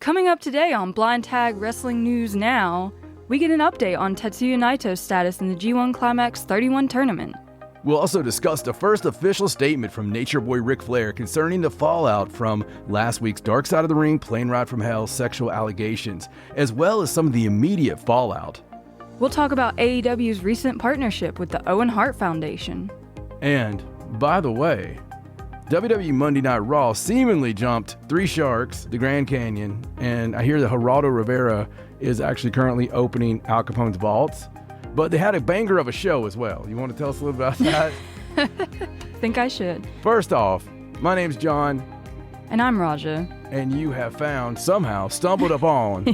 Coming up today on Blind Tag Wrestling News Now, we get an update on Tetsuya Naito's status in the G1 Climax 31 tournament. We'll also discuss the first official statement from Nature Boy Ric Flair concerning the fallout from last week's Dark Side of the Ring, Plane Ride from Hell sexual allegations, as well as some of the immediate fallout. We'll talk about AEW's recent partnership with the Owen Hart Foundation. And, by the way, WWE Monday Night Raw seemingly jumped 3 sharks, the Grand Canyon, and I hear that Geraldo Rivera is actually currently opening Al Capone's vaults. But they had a banger of a show as well. You want to tell us a little about that? Think I should. First off, my name's John. And I'm Raja. And you have found, somehow, stumbled upon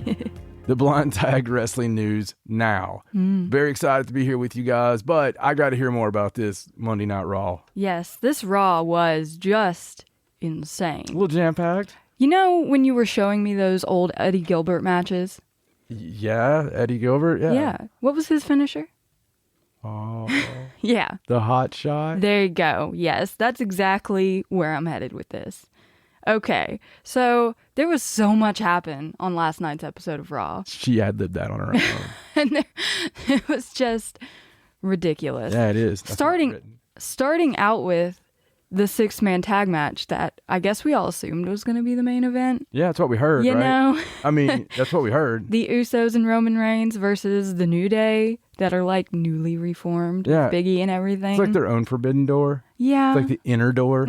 the Blind Tag Wrestling News Now. Very excited to be here with you guys, but I got to hear more about this Monday Night Raw. Yes, this Raw was just insane. A little jam-packed. You know when you were showing me those old Eddie Gilbert matches? Yeah, Eddie Gilbert, yeah. Yeah. What was his finisher? Oh. Yeah. The hot shot? There you go. Yes, that's exactly where I'm headed with this. Okay, so there was so much happen on last night's episode of Raw. She ad-libbed that on her own. And it was just ridiculous. Yeah, it is. That's Starting out with the 6-man tag match that I guess we all assumed was going to be the main event. Yeah, that's what we heard, you right? know? I mean, that's what we heard. The Usos and Roman Reigns versus the New Day that are like newly reformed. Yeah. With Biggie and everything. It's like their own forbidden door. Yeah. It's like the inner door.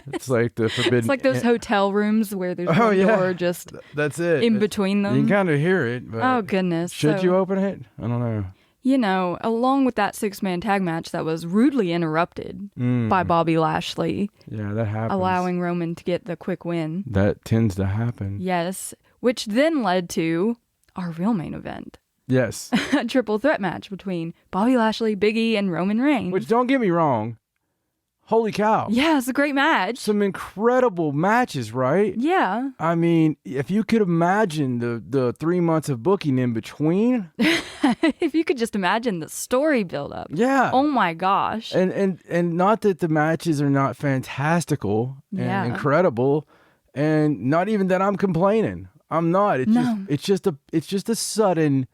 It's like the forbidden... It's like those hotel rooms where there's one door just that's it. in between them. You can kind of hear it, but... Oh, goodness. Should you open it? I don't know. You know, along with that 6-man tag match that was rudely interrupted by Bobby Lashley. Yeah, that happens. Allowing Roman to get the quick win. That tends to happen. Yes, which then led to our real main event. Yes. A triple threat match between Bobby Lashley, Big E, and Roman Reigns. Which, don't get me wrong, holy cow. Yeah, it's a great match. Some incredible matches, right? Yeah. I mean, if you could imagine the 3 months of booking in between... If you could just imagine the story build up. Yeah. Oh my gosh. And not that the matches are not fantastical and incredible, and not even that I'm complaining. I'm not. It's just a sudden.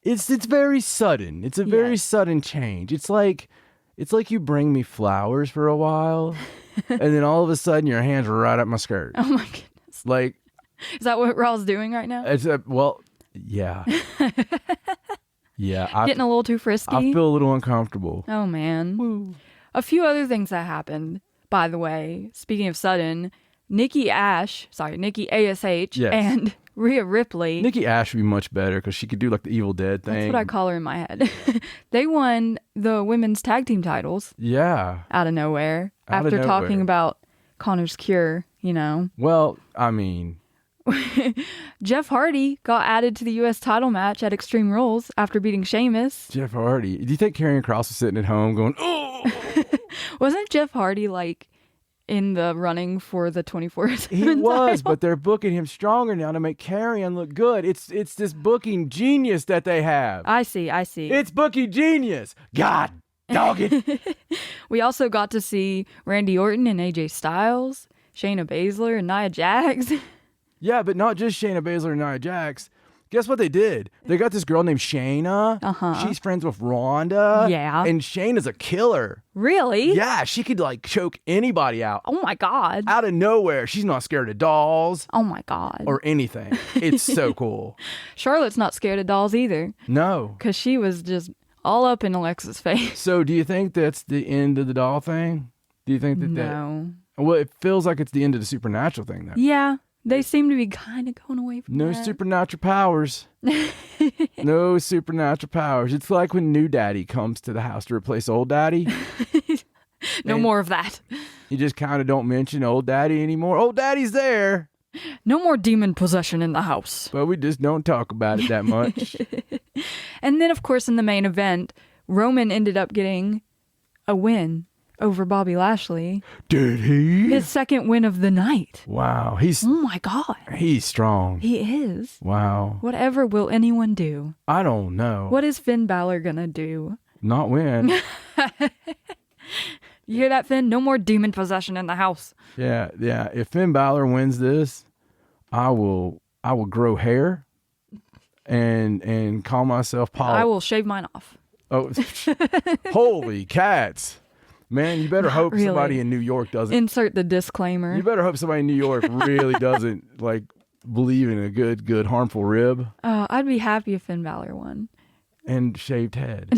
It's very sudden. It's a very sudden change. It's like you bring me flowers for a while, and then all of a sudden your hands are right up my skirt. Oh my goodness. Like, is that what Raw's doing right now? Yeah. Yeah. Getting a little too frisky? I feel a little uncomfortable. Oh, man. Woo. A few other things that happened, by the way. Speaking of sudden, Nikki ASH, and Rhea Ripley. Nikki Ash would be much better because she could do like the Evil Dead thing. That's what I call her in my head. They won the women's tag team titles. Yeah. Out of nowhere. After talking about Connor's cure, you know. Well, I mean... Jeff Hardy got added to the U.S. title match at Extreme Rules after beating Sheamus. Jeff Hardy. Do you think Karrion Kross was sitting at home going, oh? Wasn't Jeff Hardy like in the running for the 24/7 He was, title? but they're booking him stronger now to make Karrion look good. It's this booking genius that they have. I see. It's booking genius. God dog it. We also got to see Randy Orton and AJ Styles, Shayna Baszler and Nia Jax. Yeah, but not just Shayna Baszler and Nia Jax. Guess what they did? They got this girl named Shayna. Uh-huh. She's friends with Ronda. Yeah. And Shayna's a killer. Really? Yeah, she could like choke anybody out. Oh my God. Out of nowhere. She's not scared of dolls. Oh my God. Or anything. It's so cool. Charlotte's not scared of dolls either. No. Because she was just all up in Alexa's face. So do you think that's the end of the doll thing? Do you think that No. Well, it feels like it's the end of the supernatural thing, though. Yeah. They seem to be kind of going away from No that. supernatural powers. No supernatural powers. It's like when new daddy comes to the house to replace old daddy. No more of that. You just kind of don't mention old daddy anymore. Old daddy's there. No more demon possession in the house. But we just don't talk about it that much. And then, of course, in the main event, Roman ended up getting a win over Bobby Lashley. Did he? His second win of the night. Wow. Oh my God. He's strong. He is. Wow. Whatever will anyone do? I don't know. What is Finn Balor gonna do? Not win. You hear that, Finn? No more demon possession in the house. Yeah. If Finn Balor wins this, I will grow hair and call myself Paul. I will shave mine off. Oh, holy cats. Man, you better hope really. Somebody in New York doesn't. Insert the disclaimer. You better hope somebody in New York really doesn't like believe in a good harmful rib. I'd be happy if Finn Balor won. And shaved head.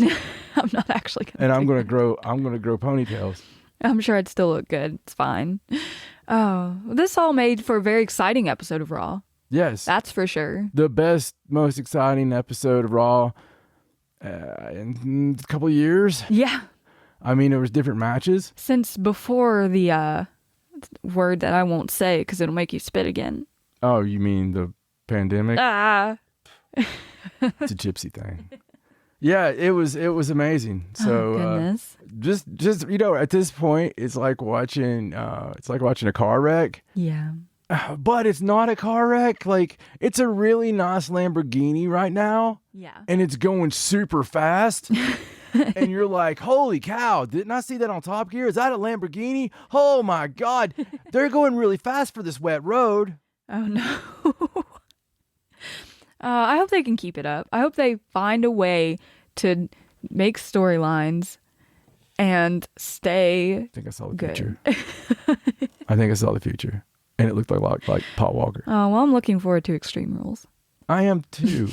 I'm not actually gonna. And I'm gonna grow ponytails. I'm sure I'd still look good. It's fine. Oh, this all made for a very exciting episode of Raw. Yes, that's for sure. The best, most exciting episode of Raw in a couple of years. Yeah. I mean, there was different matches since before the word that I won't say because it'll make you spit again. Oh, you mean the pandemic? It's a gypsy thing. Yeah, it was amazing. So goodness. Just at this point, it's like watching a car wreck. Yeah. But it's not a car wreck. Like, it's a really nice Lamborghini right now. Yeah. And it's going super fast. And you're like, holy cow, didn't I see that on Top Gear? Is that a Lamborghini? Oh my God. They're going really fast for this wet road. Oh no. I hope they can keep it up. I hope they find a way to make storylines and stay I think I saw the good. future. I think I saw the future. And it looked like Paul Walker. Oh, well, I'm looking forward to Extreme Rules. I am too.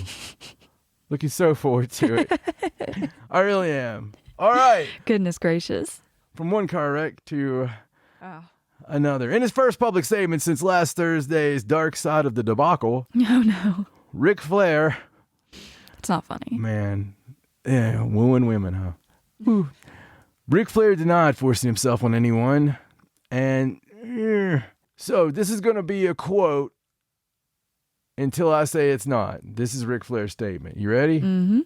Looking so forward to it. I really am. All right. Goodness gracious. From one car wreck to another. In his first public statement since last Thursday's Dark Side of the Debacle. Oh, no. Ric Flair. It's not funny. Man. Yeah, wooing women, huh? Whew. Ric Flair denied forcing himself on anyone. And so this is going to be a quote until I say it's not. This is Ric Flair's statement. You ready? Mm-hmm.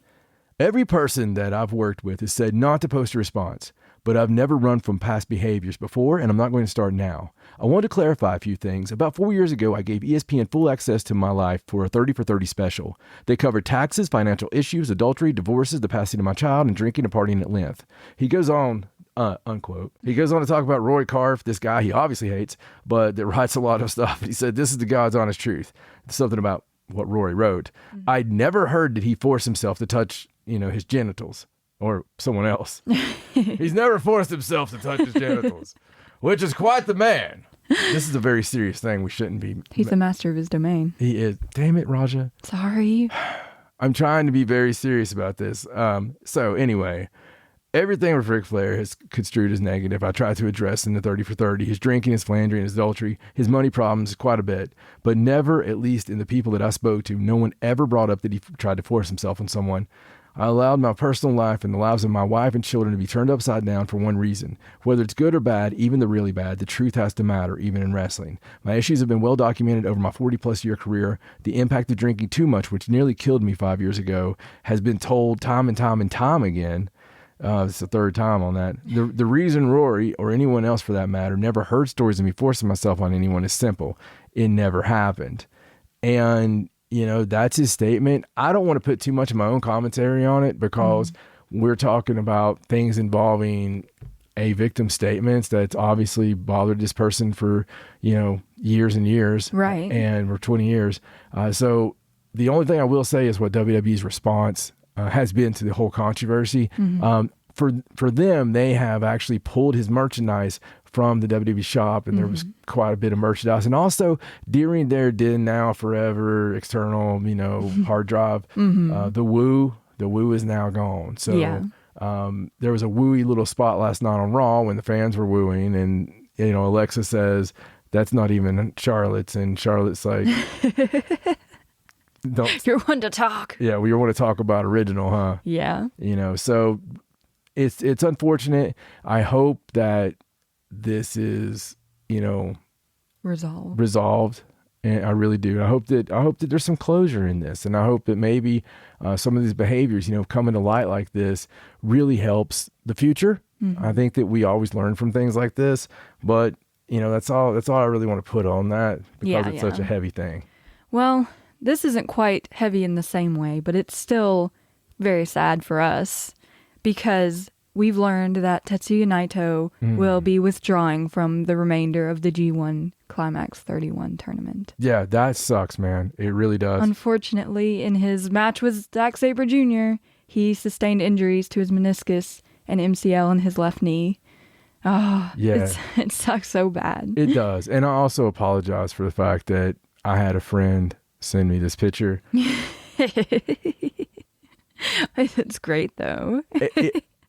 Every person that I've worked with has said not to post a response, but I've never run from past behaviors before, and I'm not going to start now. I want to clarify a few things. About 4 years ago, I gave ESPN full access to my life for a 30 for 30 special. They covered taxes, financial issues, adultery, divorces, the passing of my child, and drinking and partying at length. He goes on, unquote. He goes on to talk about Roy Karff, this guy he obviously hates, but that writes a lot of stuff. He said, this is the God's honest truth. Something about what Roy wrote. Mm-hmm. I'd never heard that he forced himself to touch, his genitals or someone else. He's never forced himself to touch his genitals, which is quite the man. This is a very serious thing. We shouldn't be. He's the master of his domain. He is. Damn it, Raja. Sorry. I'm trying to be very serious about this. So anyway, everything with Ric Flair is construed as negative. I tried to address in the 30 for 30. His drinking, his philandering, his adultery, his money problems, quite a bit. But never, at least in the people that I spoke to, no one ever brought up that he tried to force himself on someone. I allowed my personal life and the lives of my wife and children to be turned upside down for one reason. Whether it's good or bad, even the really bad, the truth has to matter, even in wrestling. My issues have been well documented over my 40-plus year career. The impact of drinking too much, which nearly killed me 5 years ago, has been told time and time and time again. It's the third time on that. The reason Rory, or anyone else for that matter, never heard stories of me forcing myself on anyone is simple. It never happened. And that's his statement. I don't want to put too much of my own commentary on it because we're talking about things involving a victim's statements that's obviously bothered this person for, years and years. Right. And for 20 years. So the only thing I will say is what WWE's response has been to the whole controversy. Mm-hmm. For them, they have actually pulled his merchandise from the WWE shop, and there was quite a bit of merchandise. And also during their Then Now Forever external, hard drive, the Woo is now gone. So there was a wooey little spot last night on Raw when the fans were wooing, and Alexa says that's not even Charlotte's, and Charlotte's like, you're one to talk. Yeah, we want to talk about original, huh? Yeah. So it's unfortunate. I hope that this is, resolved. And I really do. I hope that there's some closure in this. And I hope that maybe some of these behaviors, coming to light like this really helps the future. Mm-hmm. I think that we always learn from things like this, but that's all I really want to put on that because it's such a heavy thing. Well, this isn't quite heavy in the same way, but it's still very sad for us because we've learned that Tetsuya Naito will be withdrawing from the remainder of the G1 Climax 31 tournament. Yeah, that sucks, man. It really does. Unfortunately, in his match with Zack Sabre Jr., he sustained injuries to his meniscus and MCL in his left knee. Oh, yeah. It sucks so bad. It does. And I also apologize for the fact that I had a friend send me this picture. It's great, though.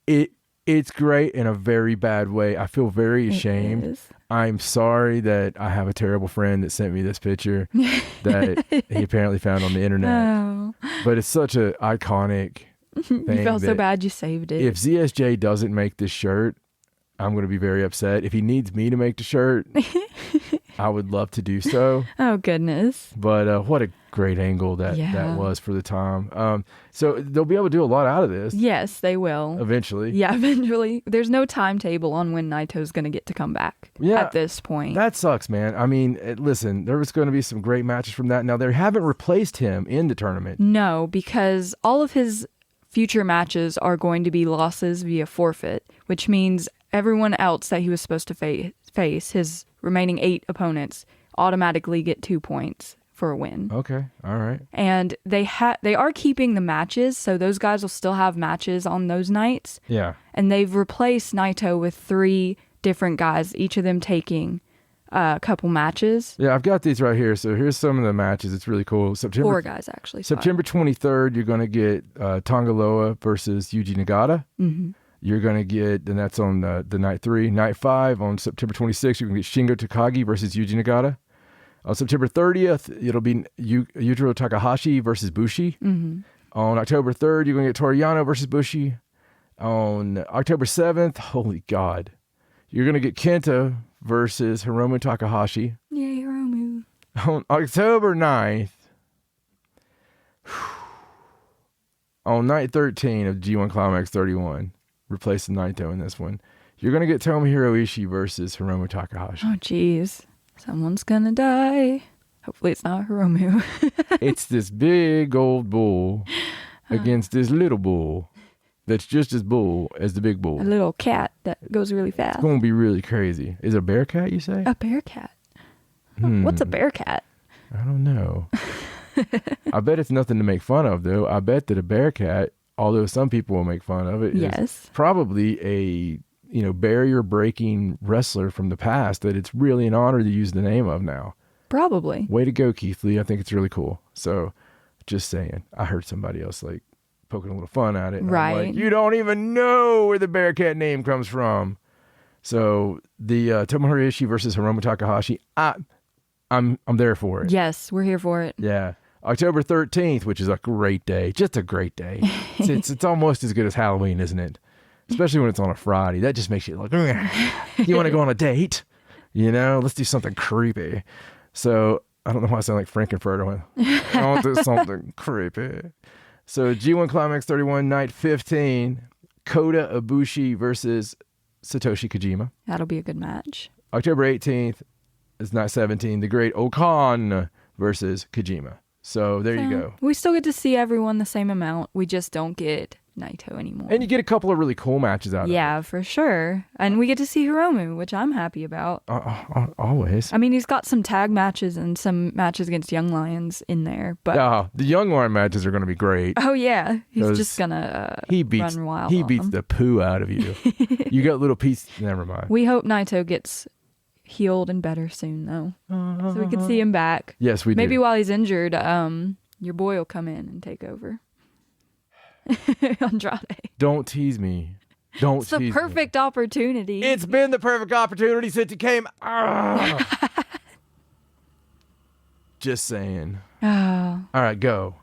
It's great in a very bad way. I feel very ashamed. I'm sorry that I have a terrible friend that sent me this picture that he apparently found on the internet. Oh. But it's such an iconic thing. You felt so bad you saved it. If ZSJ doesn't make this shirt, I'm going to be very upset. If he needs me to make the shirt, I would love to do so. Oh, goodness. But what a great angle that was for the time. So they'll be able to do a lot out of this. Yes, they will. Eventually. Yeah, eventually. There's no timetable on when Naito's going to get to come back at this point. That sucks, man. I mean, listen, there was going to be some great matches from that. Now, they haven't replaced him in the tournament. No, because all of his future matches are going to be losses via forfeit, which means everyone else that he was supposed to face, his remaining 8 opponents, automatically get 2 points for a win. Okay, all right. And they are keeping the matches, so those guys will still have matches on those nights. Yeah. And they've replaced Naito with 3 different guys, each of them taking a couple matches. Yeah, I've got these right here. So here's some of the matches. It's really cool. 4 guys, actually. September 23rd, you're going to get Tongaloa versus Yuji Nagata. Mm-hmm. You're going to get, and that's on the night 3. Night 5, on September 26th, you're going to get Shingo Takagi versus Yuji Nagata. On September 30th, it'll be Yujiro Takahashi versus Bushi. Mm-hmm. On October 3rd, you're going to get Toru Yano versus Bushi. On October 7th, holy God, you're going to get Kenta versus Hiromu Takahashi. Yay, Hiromu. On October 9th, on night 13 of G1 Climax 31, replacing Naito in this one, you're going to get Tomohiro Ishii versus Hiromu Takahashi. Oh, jeez. Someone's going to die. Hopefully it's not Hiromu. It's this big old bull against this little bull that's just as bull as the big bull. A little cat that goes really fast. It's going to be really crazy. Is it a bear cat, you say? A bear cat. What's a bear cat? I don't know. I bet it's nothing to make fun of, though. I bet that a bear cat, although some people will make fun of it, is probably a barrier breaking wrestler from the past that it's really an honor to use the name of now. Probably. Way to go, Keith Lee. I think it's really cool. So just saying, I heard somebody else like poking a little fun at it. Right. I'm like, you don't even know where the Bearcat name comes from. So the Tomohiro Ishii versus Hiromu Takahashi, I'm there for it. Yes, we're here for it. Yeah. October 13th, which is a great day. Just a great day. It's almost as good as Halloween, isn't it? Especially when it's on a Friday. That just makes you like, you want to go on a date? Let's do something creepy. So I don't know why I sound like Frankenfurter. I want to do something creepy. So G1 Climax 31, night 15, Kota Ibushi versus Satoshi Kojima. That'll be a good match. October 18th is night 17, the Great Okan versus Kojima. So there you go. We still get to see everyone the same amount. We just don't get Naito anymore. And you get a couple of really cool matches out of it. Yeah, for sure. And we get to see Hiromu, which I'm happy about. Always. I mean, he's got some tag matches and some matches against Young Lions in there. But the Young Lion matches are going to be great. Oh, yeah. He's just going to run wild. He beats the poo out of you. You got little pieces. Never mind. We hope Naito gets healed and better soon, though. So we can see him back. Yes, we do. Maybe while he's injured, your boy will come in and take over. Andrade. Don't tease me. It's the perfect opportunity. It's been the perfect opportunity since you came. Just saying. Oh. All right, go.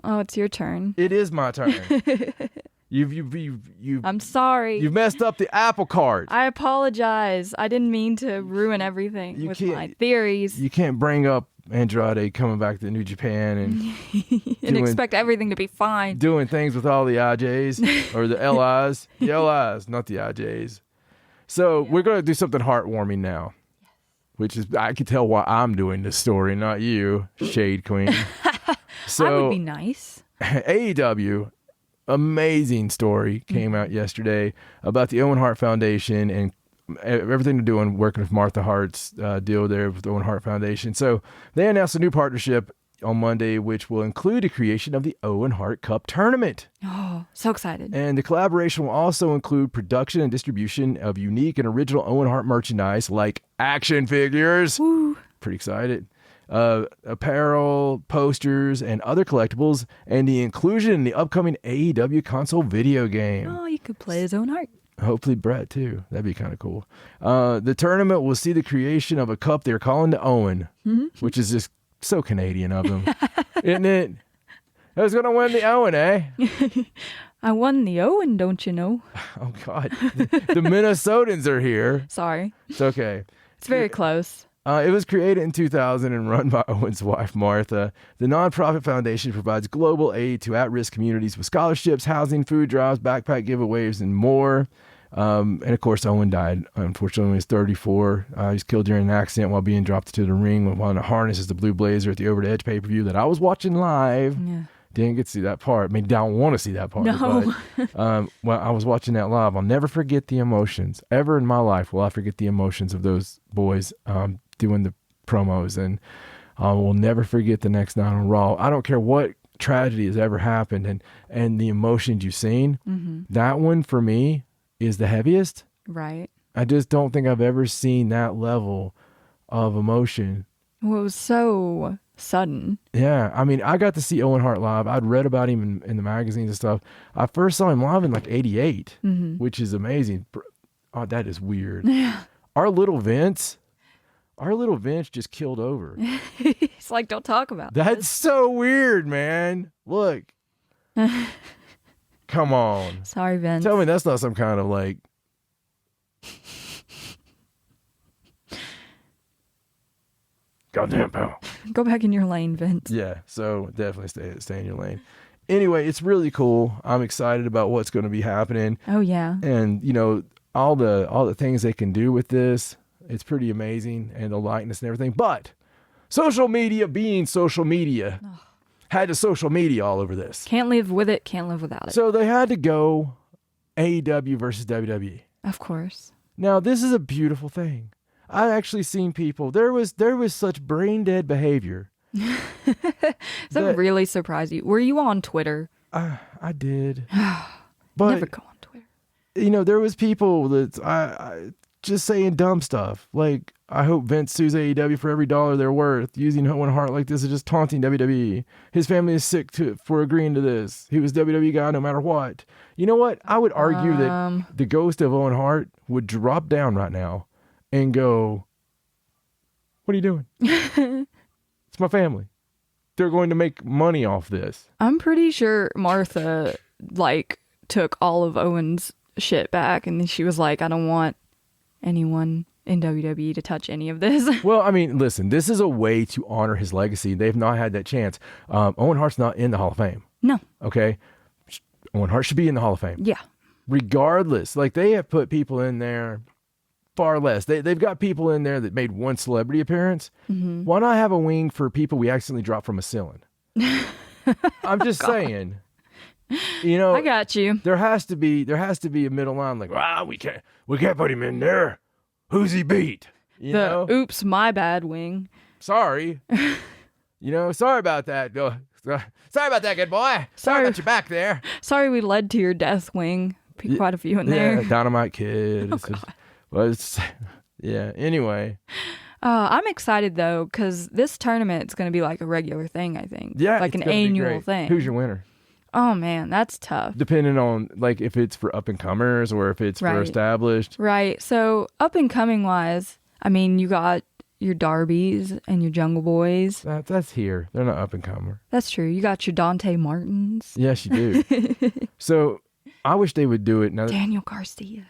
Oh, it's your turn. It is my turn. You've I'm sorry. You've messed up the apple cart. I apologize. I didn't mean to ruin everything with my theories. You can't bring up Andrade coming back to New Japan and expect everything to be fine. Doing things with all the IJs or the LIs. The LIs, not the IJs. So we're going to do something heartwarming now, which is, I can tell why I'm doing this story, not you, Shade Queen. So, I would be nice. AEW amazing story came out yesterday about the Owen Hart Foundation and everything to do on working with Martha Hart's deal there with the Owen Hart Foundation. So they announced a new partnership on Monday, which will include the creation of the Owen Hart Cup tournament. Oh, so excited. And the collaboration will also include production and distribution of unique and original Owen Hart merchandise like action figures. Woo. Pretty excited. Apparel, posters, and other collectibles, and the inclusion in the upcoming AEW console video game. Oh, you could play as Owen Hart. Hopefully Brett too. That'd be kind of cool. The tournament will see the creation of a cup they're calling the Owen, which is just so Canadian of them, isn't it? Who's going to win the Owen, eh? I won the Owen, don't you know? Oh, God. The Minnesotans are here. Sorry. It's okay. It's very close. It was created in 2000 and run by Owen's wife, Martha. The nonprofit foundation provides global aid to at-risk communities with scholarships, housing, food drives, backpack giveaways, and more. And of course, Owen died, unfortunately, when he was 34. He was killed during an accident while being dropped into the ring while in a harness as the Blue Blazer at the Over the Edge pay-per-view that I was watching live. Yeah. Didn't get to see that part. I mean, don't want to see that part. No. But, well, I was watching that live. I'll never forget the emotions. Ever in my life will I forget the emotions of those boys doing the promos. And I will never forget the next night on Raw. I don't care what tragedy has ever happened and the emotions you've seen. That one, for me, is the heaviest. Right. I just don't think I've ever seen that level of emotion. Well, it was so sudden. Yeah. I mean, I got to see Owen Hart live. I'd read about him in the magazines and stuff. I first saw him live in like 88, which is amazing. Oh, that is weird. Yeah. Our little Vince just killed over. He's like, don't talk about That's so weird, man. Look. Come on. Sorry, Vince. Tell me that's not some kind of like... Goddamn pal. Go back in your lane, Vince. Yeah, so definitely stay in your lane. Anyway, it's really cool. I'm excited about what's going to be happening. Oh, yeah. And, you know, all the things they can do with this, it's pretty amazing, and the likeness and everything. But social media being social media... had to social media all over this. Can't live with it, can't live without it. So they had to go AEW versus WWE. Of course. Now, this is a beautiful thing. I've actually seen people, there was such brain dead behavior. Does that really surprise you? Were you on Twitter? I did. But, never go on Twitter. You know, there was people that I just saying dumb stuff. Like, I hope Vince sues AEW for every dollar they're worth. Using Owen Hart like this is just taunting WWE. His family is sick for agreeing to this. He was WWE guy no matter what. You know what? I would argue that the ghost of Owen Hart would drop down right now and go, what are you doing? It's my family. They're going to make money off this. I'm pretty sure Martha, took all of Owen's shit back, and she was like, I don't want anyone in WWE to touch any of this. Well, I mean, listen, this is a way to honor his legacy. They've not had that chance. Owen Hart's not in the Hall of Fame. No. Okay? Owen Hart should be in the Hall of Fame. Yeah. Regardless. Like, they have put people in there far less. They've got people in there that made one celebrity appearance. Why not have a wing for people we accidentally dropped from a ceiling? I'm just saying. You know, I got you. There has to be a middle line. Like, wow, we can't put him in there. Who's he beat? You know? Oops, my bad wing. Sorry. Sorry about that. Sorry about that, good boy. Sorry about your back there. Sorry we led to your death wing. Quite a few in there. Yeah, Dynamite Kid. Yeah, anyway. I'm excited, though, because this tournament is going to be like a regular thing, I think. Yeah, like an annual thing. Who's your winner? Oh, man, that's tough. Depending on, like, if it's for up-and-comers or if it's for established. Right. So, up-and-coming-wise, I mean, you got your Darbys and your Jungle Boys. That's here. They're not up-and-comer. That's true. You got your Dante Martins. Yes, you do. So, I wish they would do it. Now, Daniel Garcia.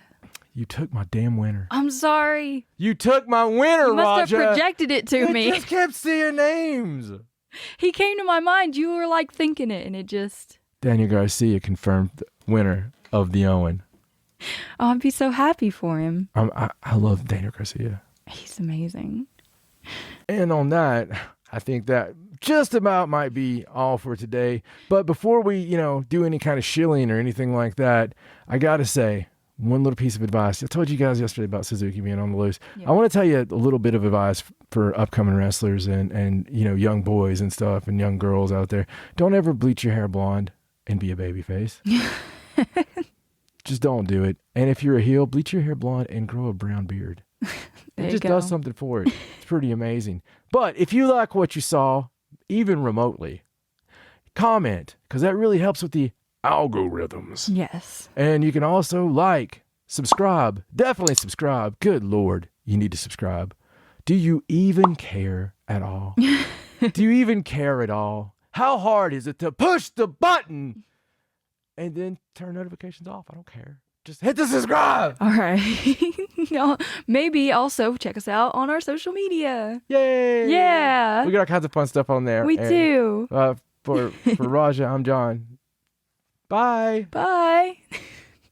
You took my damn winner. I'm sorry. You took my winner, You must Raja. have projected it to me. I just kept seeing names. He came to my mind. You were like thinking it, and it just... Daniel Garcia confirmed the winner of the Owen. Oh, I'd be so happy for him. I love Daniel Garcia. He's amazing. And on that, I think that just about might be all for today. But before we, do any kind of shilling or anything like that, I got to say one little piece of advice. I told you guys yesterday about Suzuki being on the loose. Yeah. I want to tell you a little bit of advice for upcoming wrestlers and young boys and stuff and young girls out there. Don't ever bleach your hair blonde and be a babyface. Just don't do it. And if you're a heel, bleach your hair blonde and grow a brown beard. It just does something for it. It's pretty amazing. But if you like what you saw, even remotely, comment, because that really helps with the algorithms. Yes. And you can also subscribe. Definitely subscribe. Good Lord, you need to subscribe. Do you even care at all? Do you even care at all? How hard is it to push the button and then turn notifications off? I don't care. Just hit the subscribe. All right. Maybe also check us out on our social media. Yay. Yeah. We got all kinds of fun stuff on there. We do. For Raja, I'm John. Bye. Bye.